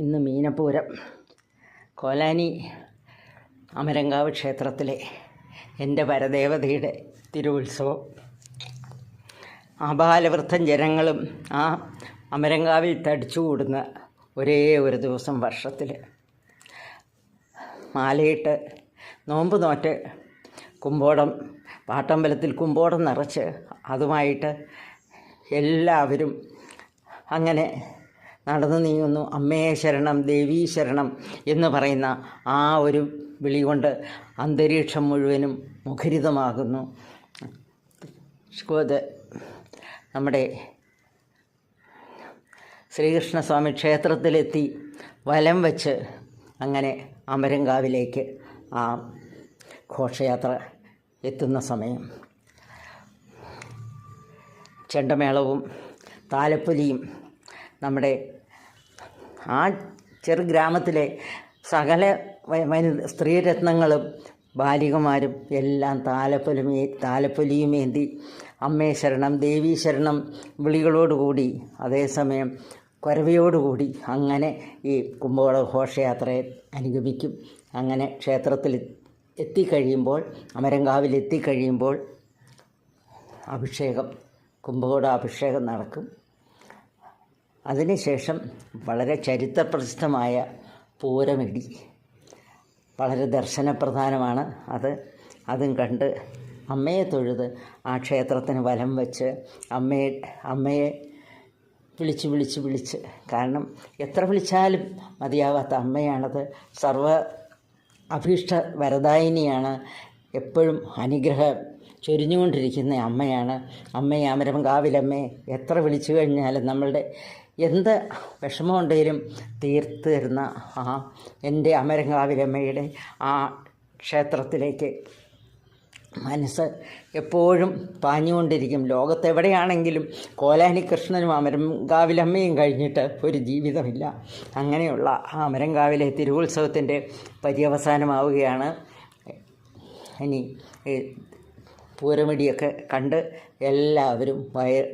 ഇന്ന് മീനപ്പൂരം കോലാനി അമരങ്കാവ് ക്ഷേത്രത്തിലെ എൻ്റെ പരദേവതയുടെ തിരുവുത്സവം. ആബാലവൃദ്ധം ജനങ്ങളും ആ അമരങ്കാവിൽ തടിച്ചുകൂടുന്ന ഒരേ ഒരു ദിവസം വർഷത്തിൽ മാലയിട്ട് നോമ്പ് നോറ്റ് കുമ്പോടം പാട്ടമ്പലത്തിൽ കുമ്പോടം നിറച്ച് അതുമായിട്ട് എല്ലാവരും അങ്ങനെ നടന്നു നീങ്ങുന്നു. അമ്മേ ശരണം, ദേവീ ശരണം എന്ന് പറയുന്ന ആ ഒരു വിളി കൊണ്ട് അന്തരീക്ഷം മുഴുവനും മുഖരിതമാകുന്നു. നമ്മുടെ ശ്രീകൃഷ്ണസ്വാമി ക്ഷേത്രത്തിലെത്തി വലം വച്ച് അങ്ങനെ അമരങ്കാവിലേക്ക് ആ ഘോഷയാത്ര എത്തുന്ന സമയം ചെണ്ടമേളവും താലപ്പൊലിയും നമ്മുടെ ആ ചെറു ഗ്രാമത്തിലെ സകല സ്ത്രീരത്നങ്ങളും ബാലികമാരും എല്ലാം താലപ്പൊലിയുമേന്തി അമ്മേ ശരണം, ദേവീ ശരണം വിളികളോടുകൂടി അതേസമയം കുരവയോടുകൂടി അങ്ങനെ ഈ കുമ്പോട ഘോഷയാത്രയെ അനുഗമിക്കും. അങ്ങനെ ക്ഷേത്രത്തിൽ എത്തിക്കഴിയുമ്പോൾ, അമരങ്കാവിൽ എത്തിക്കഴിയുമ്പോൾ അഭിഷേകം, കുമ്പോട അഭിഷേകം നടക്കും. അതിനുശേഷം വളരെ ചരിത്രപ്രസിദ്ധമായ പൂരമിടി വളരെ ദർശനപ്രധാനമാണ്. അതും കണ്ട് അമ്മയെ തൊഴുത് ആ ക്ഷേത്രത്തിന് വലം വെച്ച് അമ്മയെ വിളിച്ച് കാരണം എത്ര വിളിച്ചാലും മതിയാവാത്ത അമ്മയാണത്. സർവ അഭീഷ്ട വരദായിനിയാണ്. എപ്പോഴും അനുഗ്രഹം ചൊരിഞ്ഞുകൊണ്ടിരിക്കുന്ന അമ്മയാണ്. അമ്മയെ അമരങ്കാവിലമ്മേ എത്ര വിളിച്ചു കഴിഞ്ഞാലും നമ്മളുടെ എന്ത് വിഷമമുണ്ടെങ്കിലും തീർത്ത് തരുന്ന ആ എൻ്റെ അമരങ്കാവിലമ്മയുടെ ആ ക്ഷേത്രത്തിലേക്ക് മനസ്സ് എപ്പോഴും പാഞ്ഞുകൊണ്ടിരിക്കും. ലോകത്തെവിടെയാണെങ്കിലും കോലാനി കൃഷ്ണനും അമരങ്കാവിലമ്മയും കഴിഞ്ഞിട്ട് ഒരു ജീവിതമില്ല. അങ്ങനെയുള്ള ആ അമരങ്കാവിലെ തിരുവുത്സവത്തിൻ്റെ പര്യവസാനമാവുകയാണ്. ഇനി പൂരമിടിയൊക്കെ കണ്ട് എല്ലാവരും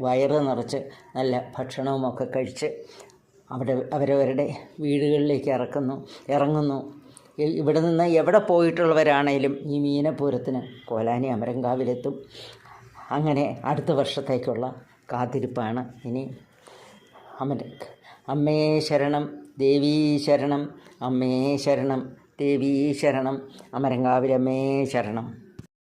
വയറ് നിറച്ച് നല്ല ഭക്ഷണവുമൊക്കെ കഴിച്ച് അവരവരുടെ വീടുകളിലേക്ക് ഇറങ്ങുന്നു. ഇവിടെ നിന്ന് എവിടെ പോയിട്ടുള്ളവരാണേലും ഈ മീനപ്പൂരത്തിന് കോലാനി അമരങ്കാവിലെത്തും. അങ്ങനെ അടുത്ത വർഷത്തേക്കുള്ള കാത്തിരിപ്പാണ്. ഇനി അമ്മേ ശരണം, ദേവീ ശരണം, അമ്മേ ശരണം, ദേവീ ശരണം, അമരങ്കാവിലമ്മേ ശരണം.